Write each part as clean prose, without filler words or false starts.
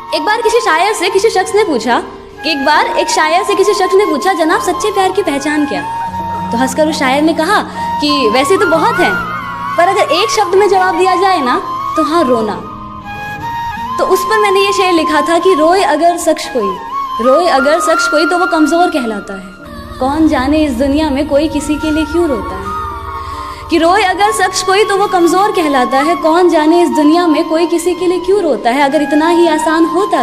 एक बार किसी शायर से किसी शख्स ने पूछा कि जनाब सच्चे प्यार की पहचान क्या? तो हंसकर उस शायर ने कहा कि वैसे तो बहुत हैं, पर अगर एक शब्द में जवाब दिया जाए ना तो हाँ, रोना। तो उस पर मैंने ये शेर लिखा था कि रोए अगर शख्स कोई तो वो कमज़ोर कहलाता है। कौन जाने इस दुनिया में कोई किसी के लिए क्यों रोता है। कि रोए अगर शख्स कोई तो वो कमज़ोर कहलाता है। कौन जाने इस दुनिया में कोई किसी के लिए क्यों रोता है। अगर इतना ही आसान होता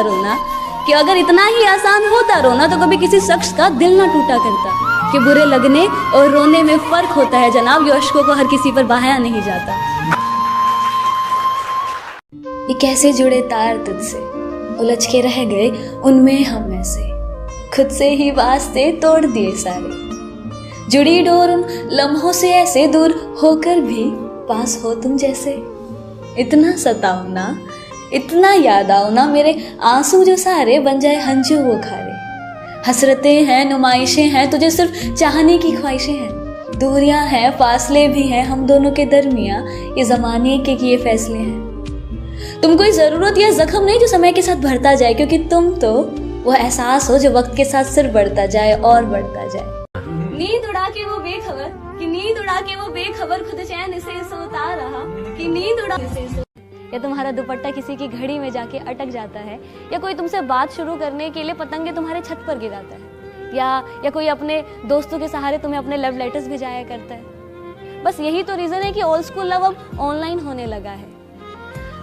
रोना तो कभी किसी शख्स का दिल ना टूटा करता। कि बुरे लगने और रोने में फ़र्क होता है जनाब, ये अश्कों को हर किसी पर बहाया नहीं जाता। ये कैसे जुड़े तार तुझसे, उलझ के रह गए उनमें हम ऐसे, खुद से ही वास्ते तोड़ दिए सारे। जुड़ी डोर उन लम्हों से ऐसे दूर होकर भी पास हो तुम जैसे। इतना सताओ ना, इतना याद आओ ना, मेरे आंसू जो सारे बन जाए हंजू वो खारे। हसरतें हैं, नुमाइशें हैं, तुझे सिर्फ चाहने की ख्वाहिशें हैं। दूरियां हैं, फासले भी हैं हम दोनों के दरमियां, ये ज़माने के किए फैसले हैं। तुम कोई ज़रूरत या ज़ख्म नहीं जो समय के साथ भरता जाए, क्योंकि तुम तो वो एहसास हो जो वक्त के साथ सिर्फ बढ़ता जाए और बढ़ता जाए। नींद उड़ा के वो बेखबर खुद चैन से सोता रहा कि नींद उड़ा से सो। या तुम्हारा दुपट्टा किसी की घड़ी में जाके अटक जाता है, या कोई तुमसे बात शुरू करने के लिए पतंगे तुम्हारे छत पर गिराता है, या कोई अपने दोस्तों के सहारे तुम्हें अपने लव लेटर्स भिजाया करता है। बस यही तो रीजन है कि ओल्ड स्कूल लव अब ऑनलाइन होने लगा है।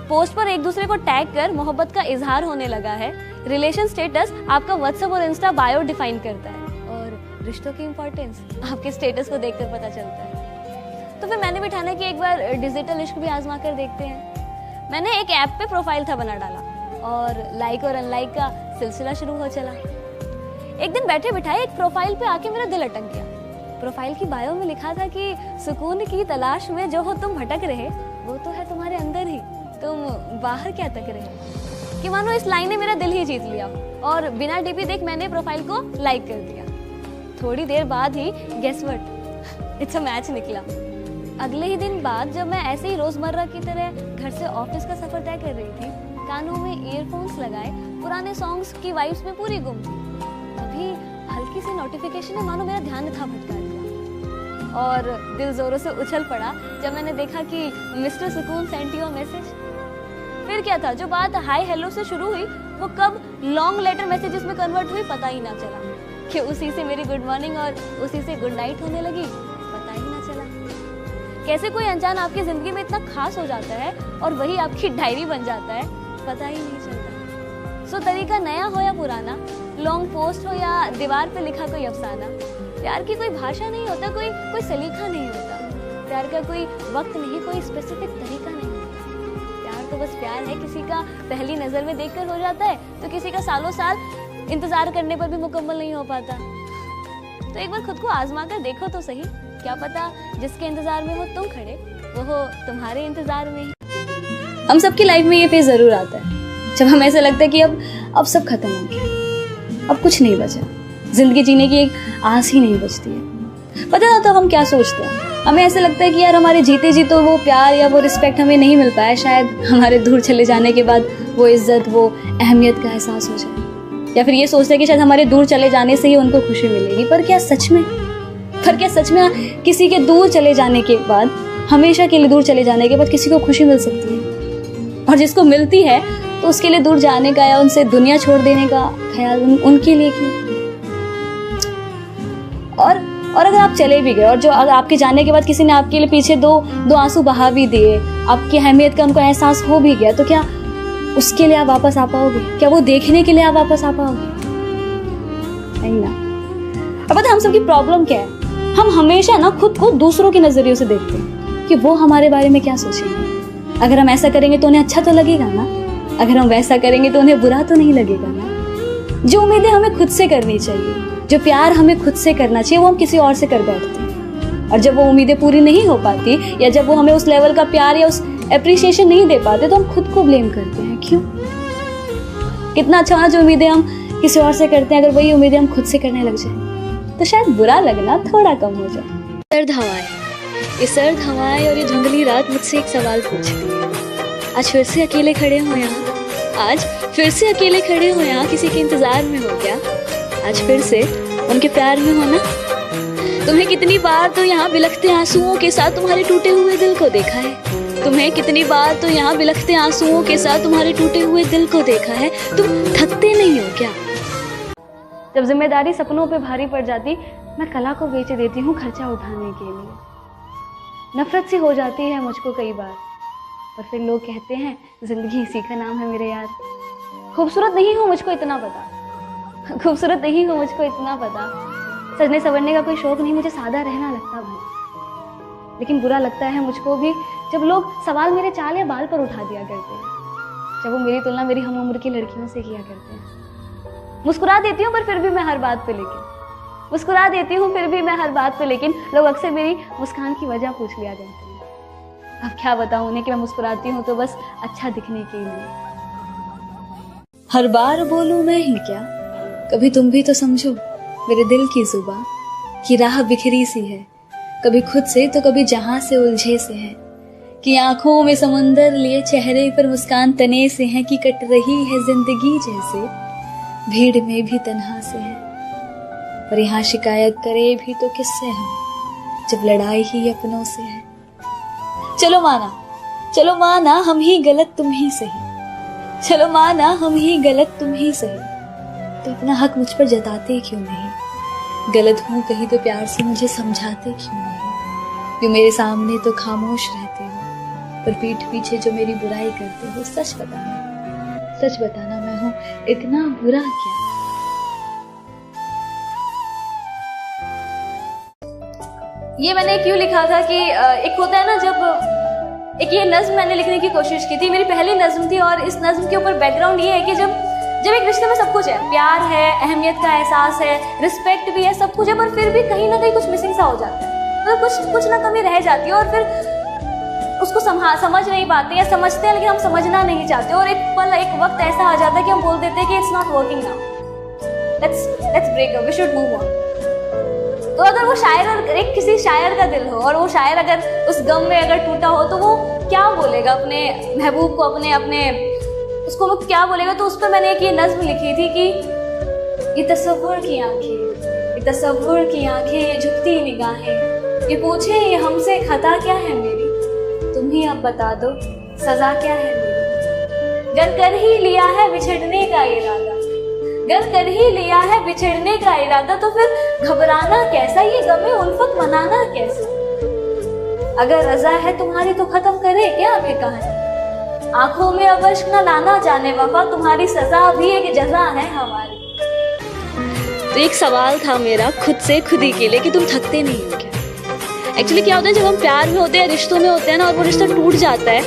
पोस्ट पर एक दूसरे को टैग कर मोहब्बत का इजहार होने लगा है। रिलेशन स्टेटस आपका व्हाट्सएप और इंस्टा बायो डिफाइन करता है, और रिश्तों की इंपॉर्टेंस आपके स्टेटस को देखकर पता चलता है। तो फिर मैंने भी ठाना कि एक बार डिजिटल इश्क भी आजमा कर देखते हैं। मैंने एक ऐप पे प्रोफाइल था बना डाला, और लाइक और अनलाइक का सिलसिला शुरू हो चला। एक दिन बैठे बिठाए एक प्रोफाइल पे आके मेरा दिल अटक गया। प्रोफाइल की बायो में लिखा था कि सुकून की तलाश में जो हो तुम भटक रहे, वो तो है तुम्हारे अंदर ही, तुम बाहर क्या तक रहे। कि मानो इस लाइन ने मेरा दिल ही जीत लिया, और बिना डीपी देख मैंने प्रोफाइल को लाइक कर दिया। थोड़ी देर बाद ही guess what, it's a match निकला। अगले ही दिन बाद जब मैं ऐसे ही रोजमर्रा की तरह घर से ऑफिस का सफर तय कर रही थी, कानों में ईयरफोन्स लगाए पुराने सॉन्ग्स की वाइब्स में पूरी गुम थी, तभी हल्की सी नोटिफिकेशन ने मानो मेरा ध्यान था भटका दिया, और दिल जोरों से उछल पड़ा जब मैंने देखा कि मिस्टर सुकून सेंट योर मैसेज। फिर क्या था, जो बात हाय हेलो से शुरू हुई वो कब लॉन्ग लेटर मैसेजेस में कन्वर्ट हुई पता ही ना चला, कि उसी से मेरी गुड मॉर्निंग और उसी से गुड नाइट होने लगी, पता ही ना चला। कैसे कोई अनजान आपकी जिंदगी में इतना खास हो जाता है और वही आपकी डायरी बन जाता है, पता ही नहीं चलता। सो तरीका नया हो या पुराना, लॉन्ग पोस्ट हो या दीवार पे लिखा कोई अफसाना, प्यार की कोई भाषा नहीं होता, कोई सलीका नहीं होता। प्यार का कोई वक्त नहीं, कोई स्पेसिफिक तरीका नहीं होता। प्यार तो बस प्यार है, किसी का पहली नजर में देखकर हो जाता है, तो किसी का सालों साल इंतजार करने पर भी मुकम्मल नहीं हो पाता। तो एक बार खुद को आजमा कर देखो तो सही, क्या पता जिसके इंतजार में हो तुम खड़े, वो हो तुम्हारे इंतजार में ही। हम सबकी लाइफ में ये फेज जरूर आता है जब हमें ऐसा लगता है कि अब सब खत्म हो गया, अब कुछ नहीं बचा, जिंदगी जीने की एक आस ही नहीं बचती है। पता ना तो हम क्या सोचते हैं, हमें ऐसा लगता है कि यार हमारे जीते जी तो वो प्यार या वो रिस्पेक्ट हमें नहीं मिल पाया, शायद हमारे दूर चले जाने के बाद वो इज्जत, वो अहमियत का एहसास हो जाए। या फिर ये सोचते हैं कि शायद हमारे दूर चले जाने से ही उनको खुशी मिलेगी। पर क्या सच में किसी के दूर चले जाने के बाद, हमेशा के लिए दूर चले जाने के बाद किसी को खुशी मिल सकती है? और जिसको मिलती है तो उसके लिए दूर जाने का या उनसे दुनिया छोड़ देने का ख्याल उनके लिए क्यों? और अगर आप चले भी गए और जो अगर आपके जाने के बाद किसी ने आपके लिए पीछे दो आंसू बहा भी दिए, आपकी अहमियत का उनको एहसास हो भी गया, तो क्या उसके लिए आप वापस आ पाओगे? क्या वो देखने के लिए आप वापस आ पाओगे? नहीं ना। अब पता हम सबकी प्रॉब्लम क्या है, हम हमेशा ना खुद को दूसरों के नजरियों से देखते हैं कि वो हमारे बारे में क्या सोचेंगे। अगर हम ऐसा करेंगे तो उन्हें अच्छा तो लगेगा ना, अगर हम वैसा करेंगे तो उन्हें बुरा तो नहीं लगेगा ना। जो उम्मीदें हमें खुद से करनी चाहिए, जो प्यार हमें खुद से करना चाहिए, वो हम किसी और से कर बैठते हैं। और जब वो उम्मीदें पूरी नहीं हो पाती, या जब वो हमें उस लेवल का प्यार या उस एप्रिसिएशन नहीं दे पाते, तो हम खुद को ब्लेम करते हैं। क्यों? कितना अच्छा जो उम्मीदें हम किसी और से करते हैं, अगर वही उम्मीदें हम खुद से करने लग जाए तो शायद बुरा लगना थोड़ा कम हो जाए। सर्द हवाएं और ये धुंधली रात मुझसे एक सवाल पूछती है, आज फिर से अकेले खड़े हो यहाँ, आज फिर से अकेले खड़े हो यहाँ, किसी के इंतजार में हो क्या? आज फिर से उनके प्यार में हो ना? तुम्हें कितनी बार तो यहाँ बिलखते आंसुओं के साथ तुम्हारे टूटे हुए दिल को देखा है। तुम्हें कितनी बार तो यहाँ बिलखते आंसुओं के साथ तुम्हारे टूटे हुए दिल को देखा है। तुम थकते नहीं हो क्या? जब जिम्मेदारी सपनों पे भारी पड़ जाती, मैं कला को बेच देती हूँ खर्चा उठाने के लिए। नफरत सी हो जाती है मुझको कई बार, और फिर लोग कहते हैं जिंदगी इसी का नाम है मेरे यार। खूबसूरत नहीं हूँ मुझको इतना पता, खूबसूरत नहीं हूँ मुझको इतना पता। सजने संवरने का कोई शौक नहीं, मुझे सादा रहना लगता भला। लेकिन बुरा लगता है मुझको भी जब लोग सवाल मेरे चाल या बाल पर उठा दिया करते हैं, जब वो मेरी तुलना मेरी हम उम्र की लड़कियों से किया करते हैं। मुस्कुरा देती हूँ पर फिर भी मैं हर बात पे मुस्कुरा देती हूँ फिर भी मैं हर बात पे लेकिन लोग अक्सर मेरी मुस्कान की वजह पूछ लिया करते हैं। अब क्या बताऊँ उन्हें कि मैं मुस्कुराती हूँ तो बस अच्छा दिखने के लिए। हर बार बोलूं मैं ही क्या, कभी तुम भी तो समझो मेरे दिल की जुबां की राह बिखरी सी है, कभी खुद से तो कभी जहां से उलझे से है। कि आंखों में समुंदर लिए चेहरे पर मुस्कान तने से है, कि कट रही है जिंदगी जैसे भीड़ में भी तन्हा से है। पर यहाँ शिकायत करे भी तो किससे हम, जब लड़ाई ही अपनों से है। चलो माना हम ही गलत तुम ही सही, चलो माना हम ही गलत तुम ही सही, तो अपना हक मुझ पर जताते क्यों नहीं? गलत हूं कहीं तो प्यार से मुझे समझाते क्यों नहीं? क्यों मेरे सामने तो खामोश रहते हो, पर पीठ पीछे जो मेरी बुराई करते हो। सच बताना मैं हूं इतना बुरा क्या? ये मैंने क्यों लिखा था कि एक होता है ना, जब एक ये नज्म मैंने लिखने की कोशिश की थी, मेरी पहली नज्म थी, और इस नज्म के ऊपर बैकग्राउंड ये है कि जब एक रिश्ते में सब कुछ है, प्यार है, अहमियत का एहसास है, रिस्पेक्ट भी है, सब कुछ है, पर फिर भी कहीं ना कहीं कुछ मिसिंग सा हो जाता है, तो कुछ ना कमी रह जाती है, और फिर उसको समझ नहीं पाते या समझते हैं लेकिन हम समझना नहीं चाहते, और एक वक्त ऐसा आ जाता है कि हम बोल देते हैं कि it's not working now, let's break up, we should move on. तो अगर वो शायर और एक किसी शायर का दिल हो, और वो शायर अगर उस गम में अगर टूटा हो, तो वो क्या बोलेगा अपने महबूब को, अपने उसको वो क्या बोलेगा? तो उस पर मैंने एक ये नज्म लिखी थी कि ये तसव्वुर की आंखें, ये झुकती निगाहें, ये पूछे ये हमसे खता क्या है मेरी, तुम ही अब बता दो सजा क्या है मेरी। गर कर ही लिया है बिछड़ने का इरादा, तो फिर घबराना कैसा, ये गमे उल्फत मनाना कैसा? अगर रजा है तुम्हारी तो खत्म करे क्या अभी कहानी, आंखों में अब अश्क न लाना जाने वफा, तुम्हारी सजा भी एक जजा है हमारी। तो एक सवाल था मेरा खुद से खुद ही के लिए कि तुम थकते नहीं हो क्या? एक्चुअली क्या होता है, जब हम प्यार में होते हैं, रिश्तों में होते हैं ना, और वो रिश्ता टूट जाता है,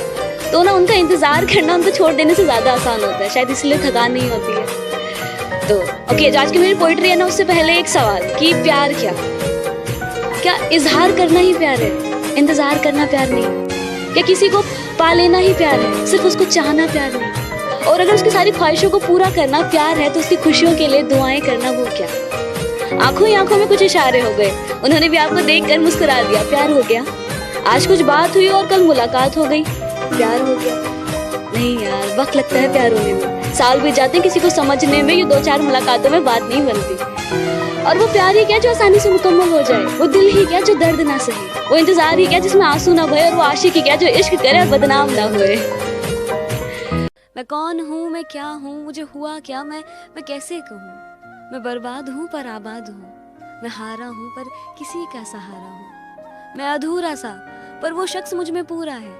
तो ना उनका इंतजार करना उनको छोड़ देने से ज्यादा आसान होता है, शायद इसलिए थकान नहीं होती है। तो ओके, आज की मेरी पोइट्री है ना, उससे पहले एक सवाल कि प्यार क्या इजहार करना ही प्यार है? इंतजार करना प्यार नहीं? क्या किसी को पा लेना ही प्यार है? सिर्फ उसको चाहना प्यार नहीं? और अगर उसकी सारी ख्वाहिशों को पूरा करना प्यार है, तो उसकी खुशियों के लिए दुआएं करना वो क्या? आंखों ही आंखों में कुछ इशारे हो गए, उन्होंने भी आपको देखकर मुस्कुरा दिया, प्यार हो गया। आज कुछ बात हुई और कल मुलाकात हो गई, प्यार हो गया। नहीं यार, वक्त लगता है प्यार होने में, साल बीत जाते हैं किसी को समझने में, ये 2-4 मुलाकातों में बात नहीं बनती। और वो प्यार ही क्या जो आसानी से मुकम्मल हो जाए, वो दिल ही क्या जो दर्द ना सहे, वो इंतजार ही क्या जिसमें आंसू ना बहे, और वो आशिक ही क्या जो इश्क करे और बदनाम ना हुए। मैं कौन हूँ, मैं क्या हूँ, मुझे हुआ क्या, मैं कैसे कहूँ? मैं बर्बाद हूँ पर आबाद हूँ, मैं हारा हूँ पर किसी का सहारा हूँ, मैं अधूरा सा पर वो शख्स मुझ में पूरा है,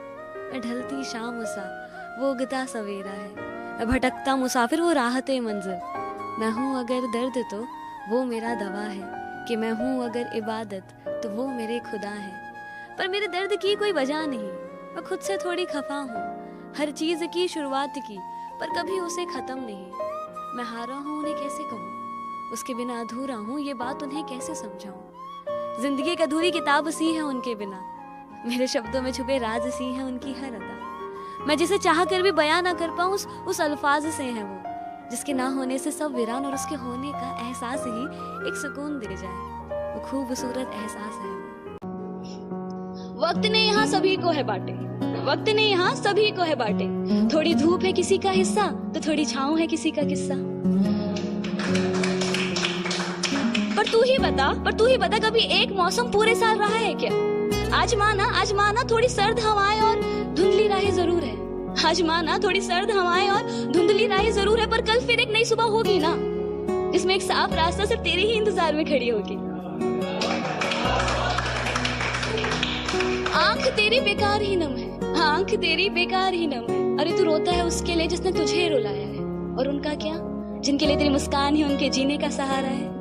मैं ढलती शाम सा वो उगता सवेरा है, मैं भटकता मुसाफिर वो राहते मंजिल, मैं हूँ अगर दर्द तो वो मेरा दवा है, कि मैं हूँ अगर इबादत तो वो मेरे खुदा है। पर मेरे दर्द की कोई वजह नहीं, मैं खुद से थोड़ी खफा हूँ, हर चीज की शुरुआत की पर कभी उसे खत्म नहीं। मैं हारा हूँ उन्हें कैसे कहूँ, उसके बिना अधूरा हूँ, ये बात उन्हें कैसे समझाऊँ। जिंदगी एक अधूरी किताब सी है उनके बिना, मेरे शब्दों में छुपे राज सी है उनकी हर अदा। मैं जिसे चाह कर भी बयां ना कर पाऊँ, उस अल्फाज से है वो, जिसके ना होने से सब वीरान और उसके होने का एहसास ही एक सुकून दे जाए, वो खूबसूरत एहसास है। वक्त ने यहाँ सभी को है बांटे, वक्त ने यहाँ सभी को है बांटे। थोड़ी धूप है किसी का हिस्सा तो थोड़ी छाँव है किसी का किस्सा। पर तू ही बता कभी एक मौसम पूरे साल रहा है क्या? आज माना थोड़ी सर्द हवाएं और धुंधली राहें जरूर है। आज माना थोड़ी सर्द हवाएं और धुंधली राहें जरूर है, पर कल फिर एक नई सुबह होगी ना, जिसमें एक साफ रास्ता सिर्फ तेरे ही इंतजार में खड़ी होगी। आंख तेरी बेकार ही नम है, आंख तेरी बेकार ही नम है। अरे तू रोता है उसके लिए जिसने तुझे रुलाया है, और उनका क्या, जिनके लिए तेरी मुस्कान ही उनके जीने का सहारा है।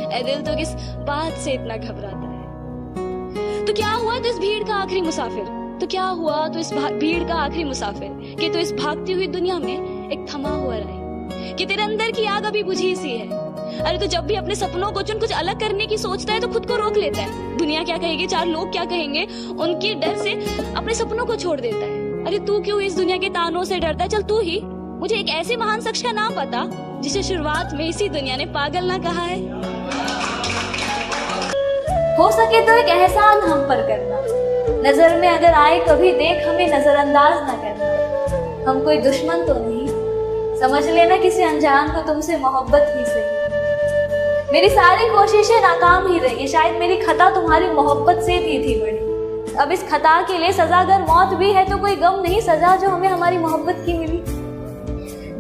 ऐ दिल तो किस बात से इतना घबराता है? तो क्या हुआ तो इस भीड़ का आखिरी मुसाफिर, तो क्या हुआ तो इस भीड़ का आखिरी मुसाफिर, कि तो इस भागती हुई दुनिया में एक थमा हुआ रहे, कि तेरे अंदर की आग अभी बुझी सी है। अरे तो जब भी अपने सपनों को चुन कुछ अलग करने की सोचता है तो खुद को रोक लेता है। दुनिया क्या कहेगी, चार लोग क्या कहेंगे, उनके डर से अपने सपनों को छोड़ देता है। अरे तू क्यों इस दुनिया के तानों से डरता है? चल तू ही मुझे एक ऐसे महान शख्स का नाम बता जिसे शुरुआत में इसी दुनिया ने पागल ना कहा है। हो सके तो एक एहसान हम पर करना, नजर में अगर आए कभी देख हमें नजरअंदाज ना करना। हम कोई दुश्मन तो नहीं, समझ लेना किसी अनजान को तुमसे मोहब्बत ही सही। मेरी सारी कोशिशें नाकाम ही रही, शायद मेरी खता तुम्हारी मोहब्बत से थी बड़ी। अब इस खता के लिए सजा अगर मौत भी है तो कोई गम नहीं सजा जो हमें हमारी मोहब्बत की मिली।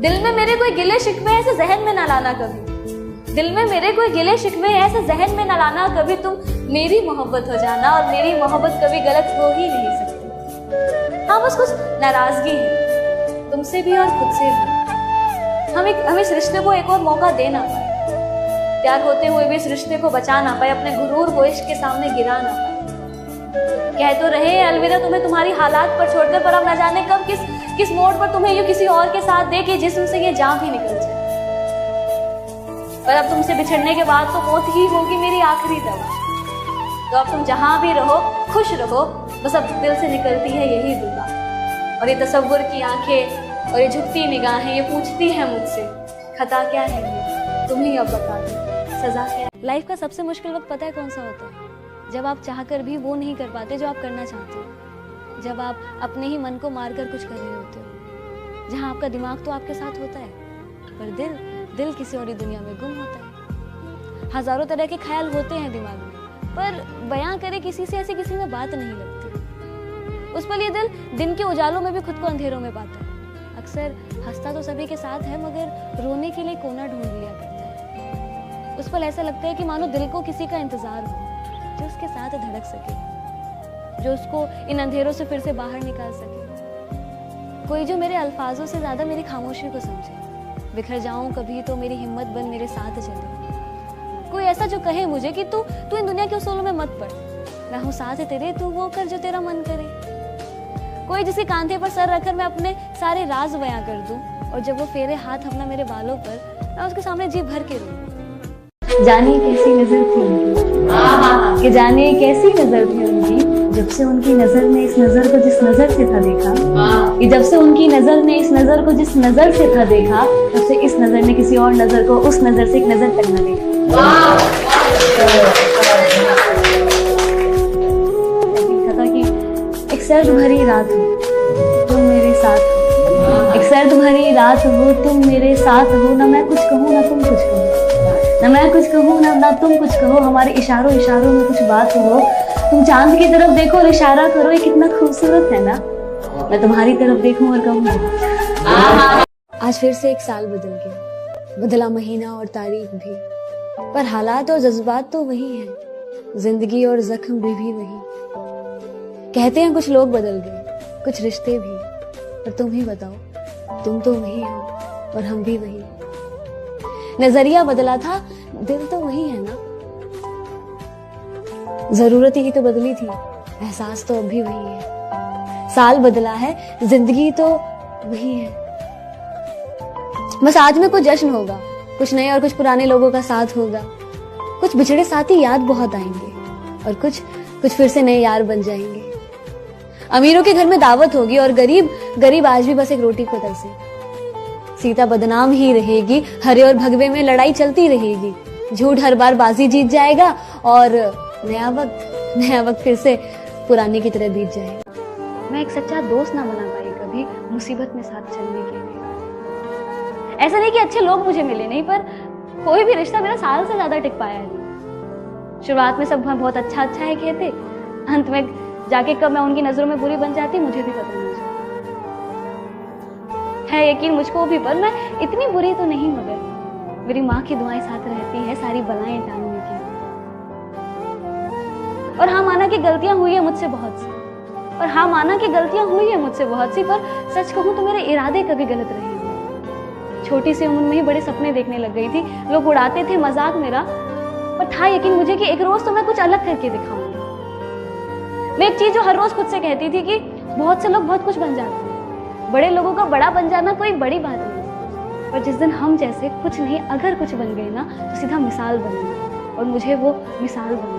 दिल में मेरे कोई गिले शिकवे ऐसे जहन में ना लाना कभी, दिल में मेरे कोई गिले शिकवे ऐसे जहन में ना लाना कभी। तुम मेरी मोहब्बत हो जाना और मेरी मोहब्बत कभी गलत हो ही नहीं सकती। हाँ बस कुछ नाराजगी है तुमसे भी और खुद से भी। हम इस रिश्ते को एक और मौका दे ना पाए, प्यार होते हुए भी इस रिश्ते को बचा ना पाए, अपने गुरूर को इश्क के सामने गिरा ना पाए। कह तो रहे अलविदा तुम्हें तुम्हारी हालात पर छोड़कर, पर अब न जाने कब किस मोड़ पर तुम्हें यूं किसी और के साथ दे के जिस्म से ये जान भी निकल जाए। पर अब तुमसे बिछड़ने के बाद तो मौत ही होगी मेरी आखिरी दवा। तो अब तुम जहां भी रहो खुश रहो, बस अब दिल से निकलती है यही दुआ। और ये तसव्वुर की आंखें और ये झुकती निगाहें ये पूछती है मुझसे, खता क्या है ये तुम ही अब बता दो, सजा क्या है। लाइफ का सबसे मुश्किल वक्त पता है कौन सा होता है? जब आप चाहकर भी वो नहीं कर पाते जो आप करना चाहते हो, जब आप अपने ही मन को मारकर कुछ कर रहे होते हो, जहां आपका दिमाग तो आपके साथ होता है पर दिल किसी और दुनिया में गुम होता है। हजारों तरह के ख्याल होते हैं दिमाग में, पर बयां करे किसी से ऐसे किसी में बात नहीं लगती। उस पल ये दिल दिन के उजालों में भी खुद को अंधेरों में पाता है। अक्सर हंसता तो सभी के साथ है मगर रोने के लिए कोना ढूंढ लिया करता है। उस पल ऐसा लगता है कि मानो दिल को किसी का इंतजार हो जो उसके साथ धड़क सके, जो उसको इन अंधेरों से फिर से बाहर निकाल सके। कोई जो मेरे अल्फाजों से ज्यादा मेरी खामोशी को समझे। बिखर जाऊं कभी तो मेरी हिम्मत बन मेरे साथ चले। कोई ऐसा जो कहे मुझे कि तू इन दुनिया के उसूलों में मत पड़, मैं हूं साथ तेरे, तू वो कर जो तेरा मन करे। कोई जिसके कांधे पर सर रखकर मैं अपने सारे राज बयां कर दूं, और जब वो फेरे हाथ अपना मेरे बालों पर, मैं उसके सामने जी भर के रोऊं। जाने कैसी नजर थी उनकी, कि जाने कैसी नजर थी उनकी, जब से उनकी नजर ने इस नजर को जिस नजर से था देखा, कि जब से उनकी नजर ने इस नजर को जिस नजर से था देखा, तब से इस नजर ने किसी और नजर को उस नजर से एक नजर तक न देखा। था कि एक सर्द भरी रात हो तुम मेरे साथ हो, एक सर्द भरी रात हो तुम मेरे साथ हो, ना मैं कुछ कहूँ ना तुम कुछ कहो, ना मैं कुछ कहूँ ना तुम कुछ कहो, हमारे इशारों में कुछ बात हो। तुम चांद की तरफ देखो और इशारा करो, ये कितना खूबसूरत है ना, मैं तुम्हारी तरफ देखूं और कहूँ। आज फिर से एक साल बदल गया, बदला महीना और तारीख भी, पर हालात और जज्बात तो वही हैं, जिंदगी और जख्म भी वही। कहते हैं कुछ लोग बदल गए, कुछ रिश्ते भी, पर तुम ही बताओ, तुम तो वही हो और हम भी वही। नजरिया बदला था, दिल तो वही है ना, जरूरत ही तो बदली थी, एहसास तो अब भी वही है। साल बदला है, जिंदगी तो वही है। बस आज में कुछ जश्न होगा, कुछ नए और कुछ पुराने लोगों का साथ होगा, कुछ बिछड़े साथी याद बहुत आएंगे और कुछ फिर से नए यार बन जाएंगे। अमीरों के घर में दावत होगी और गरीब आज भी बस एक रोटी को तरसे। सीता बदनाम ही रहेगी, हरे और भगवे में लड़ाई चलती रहेगी, झूठ हर बार बाजी जीत जाएगा और नया वक्त फिर से पुराने की तरह बीत जाएगा। मैं एक सच्चा दोस्त ना बना पाई कभी मुसीबत में साथ चलने के लिए। ऐसा नहीं कि अच्छे लोग मुझे मिले नहीं, पर कोई भी रिश्ता मेरा साल से ज्यादा टिक पाया नहीं। शुरुआत में सब बहुत अच्छा है कहते, अंत में जाके कब मैं उनकी नजरों में बुरी बन जाती मुझे भी पता नहीं चलता। है यकीन मुझको भी, पर मैं इतनी बुरी तो नहीं, मगर मेरी माँ की दुआएं साथ रहती है सारी बलाएं टालने की। और हाँ माना कि गलतियां हुई है मुझसे बहुत सी, और हाँ माना कि गलतियां हुई है मुझसे बहुत सी, पर सच कहूं तो मेरे इरादे कभी गलत रहे नहीं। छोटी सी उम्र में ही बड़े सपने देखने लग गई थी, लोग उड़ाते थे मजाक मेरा, पर था यकीन मुझे कि एक रोज तो मैं कुछ अलग करके दिखाऊंगी। मैं एक चीज जो हर रोज खुद से कहती थी कि बहुत से लोग बहुत कुछ बन जाते हैं, बड़े लोगों का बड़ा बन जाना कोई बड़ी बात नहीं, पर जिस दिन हम जैसे कुछ नहीं अगर कुछ बन गए ना तो सीधा मिसाल बन गई, और मुझे वो मिसाल बनना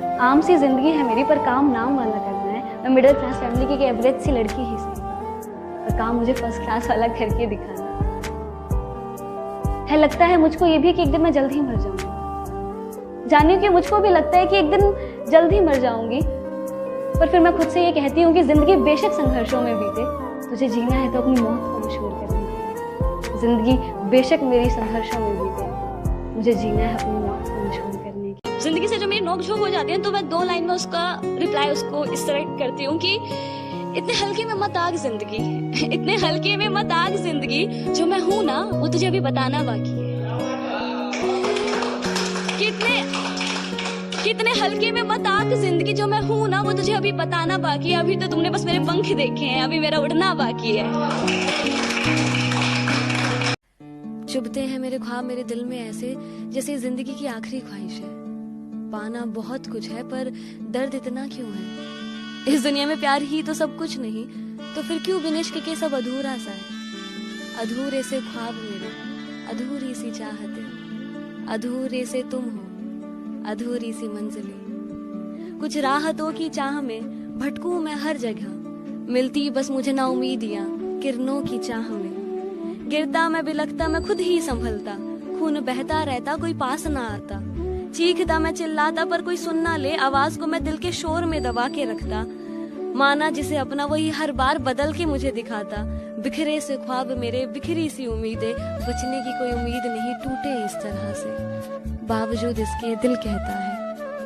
है। आम सी जिंदगी है मेरी, पर काम नाम वाला करना है। मैं मिडिल क्लास फैमिली की एक एवरेज सी लड़की ही सही, पर काम मुझे फर्स्ट क्लास वाला करके दिखाना है। लगता है मुझको ये भी कि एक दिन मैं जल्द ही मर जाऊंगी। जानिए कि मुझको भी लगता है कि एक दिन जल्द ही मर जाऊंगी, पर फिर मैं खुद से ये कहती हूँ कि जिंदगी बेशक संघर्षों में बीते, तुझे जीना है तो अपनी मौत को मशहूर करने की। जिंदगी बेशक मेरी संघर्षों में बीते, मुझे जीना है अपनी मौत को मशहूर करने की। जिंदगी से जो मेरी नोक-झोंक हो जाती है तो मैं 2 लाइन में उसका रिप्लाई उसको इस तरह करती हूँ कि इतने हल्के में मत आग जिंदगी, इतने हल्के में मत आग जिंदगी, जो मैं हूँ ना वो तुझे अभी बताना बाकी है। कितने हल्के में मत आग जिंदगी, जो मैं हूँ ना वो तुझे अभी बताना बाकी है। अभी तो तुमने बस मेरे पंख देखे हैं, अभी मेरा उड़ना बाकी है। चुभते हैं मेरे ख्वाब मेरे दिल में ऐसे, जैसे जिंदगी की आखिरी ख्वाहिश है। पाना बहुत कुछ है पर दर्द इतना क्यों है। इस दुनिया में प्यार ही तो सब कुछ नहीं, तो फिर क्यों बिन इश्क के सब अधूरा सा है। अधूरे से ख्वाब मेरे, अधूरी सी चाहतें, अधूरे से तुम हो, अधूरी सी मंजिलें। कुछ राहतों की चाह में भटकूं मैं हर जगह, मिलती बस मुझे ना उम्मीदियां किरणों की चाह में। गिरता मैं बिलखता मैं खुद ही संभलता, खून बहता रहता कोई पास ना आता। चीखता मैं चिल्लाता पर कोई सुन ना ले, आवाज को मैं दिल के शोर में दबा के रखता। माना जिसे अपना वही हर बार बदल के मुझे दिखाता। बिखरे से ख्वाब मेरे, बिखरी सी उम्मीदें, बचने की कोई उम्मीद नहीं टूटे इस तरह से। बावजूद इसके दिल कहता है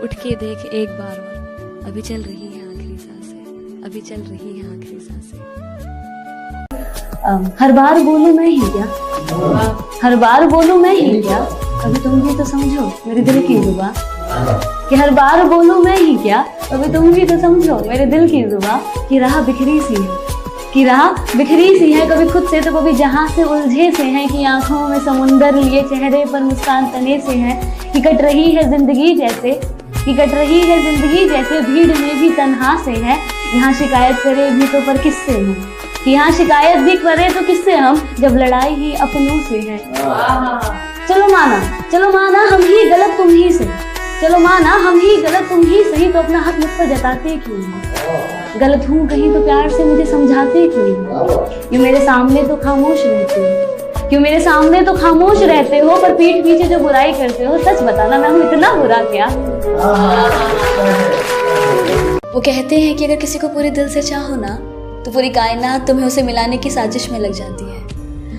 उठ के देख एक बार और, अभी चल रही है आखिरी सांसें, अभी चल रही है आखिरी सांसें। हर बार बोलूं मैं ही क्या, हर बार बोलूं मैं ही क्या, अभी तुम भी तो समझो मेरे दिल की जुबां। कि हर बार बोलूं मैं ही क्या, अभी तुम भी तो समझो मेरे दिल की जुबां। कि राह बिखरी सी है, कि राह बिखरी सी है, कभी खुद से तो कभी जहां से उलझे से है। कि आंखों में समुंदर लिए चेहरे पर मुस्कान तने से है। कि कट रही है जिंदगी जैसे, कि कट रही है जिंदगी जैसे, भीड़ में भी तन्हा से है। यहाँ शिकायत करे भी तो पर किससे हम, कि यहाँ शिकायत भी करे तो किससे हम, जब लड़ाई ही अपनों से है। चलो माना हम ही गलत तुम ही सही, चलो माना हम ही गलत तुम ही सही, तो अपना हक मुझ पर जताते क्यों नहीं। गलत हूँ कहीं तो प्यार से मुझे समझाते क्यों नहीं। क्यों मेरे सामने तो खामोश रहते हो, क्यों मेरे सामने तो खामोश रहते हो, पर पीठ पीछे जो बुराई करते हो। सच बताना मैं हूँ इतना बुरा क्या। वो कहते हैं कि अगर किसी को पूरे दिल से चाहो ना तो पूरी कायनात तुम्हें उसे मिलाने की साजिश में लग जाती है।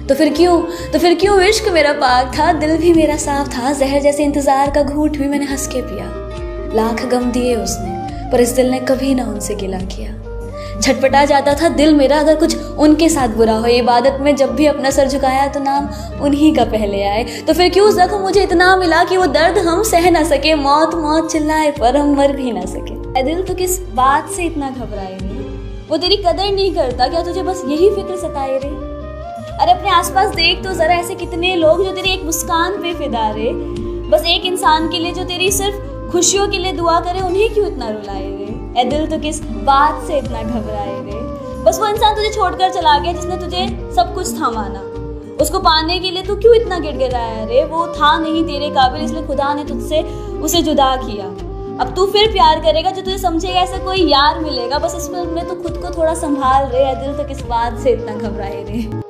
तो फिर क्यों इश्क मेरा पाक था, दिल भी मेरा साफ था। जहर जैसे इंतजार का घूंट भी मैंने हंस के पिया। लाख गम दिए उसने पर इस दिल ने कभी ना उनसे गिला किया। छटपटा जाता था दिल मेरा अगर कुछ उनके साथ बुरा हो। इबादत में जब भी अपना सर झुकाया तो नाम उन्हीं का पहले आए। तो फिर क्यों जख्म मुझे इतना मिला कि वो दर्द हम सह ना सके। मौत मौत चिल्लाए पर हम मर भी ना सके। दिल तो किस बात से इतना घबराए रे, वो तेरी कदर नहीं करता क्या, तुझे बस यही फिक्र सताए रे। अरे अपने आसपास देख तो जरा, ऐसे कितने लोग जो तेरी एक मुस्कान पे फिदा रे। बस एक इंसान के लिए जो तेरी सिर्फ खुशियों के लिए दुआ करे, उन्हें क्यों इतना रुलाए रे। ए दिल तो किस बात से इतना घबराए रे। बस वो इंसान तुझे छोड़कर चला गया जिसने तुझे सब कुछ थमाना। उसको पाने के लिए तू क्यों इतना गिड़गिड़ाया रे। वो था नहीं तेरे काबिल, इसलिए खुदा ने तुझसे उसे जुदा किया। अब तू फिर प्यार करेगा जो तुझे समझेगा, ऐसा कोई यार मिलेगा। बस इसमें तू खुद को थोड़ा संभाल रे। दिल तो किस बात से इतना घबराए रे।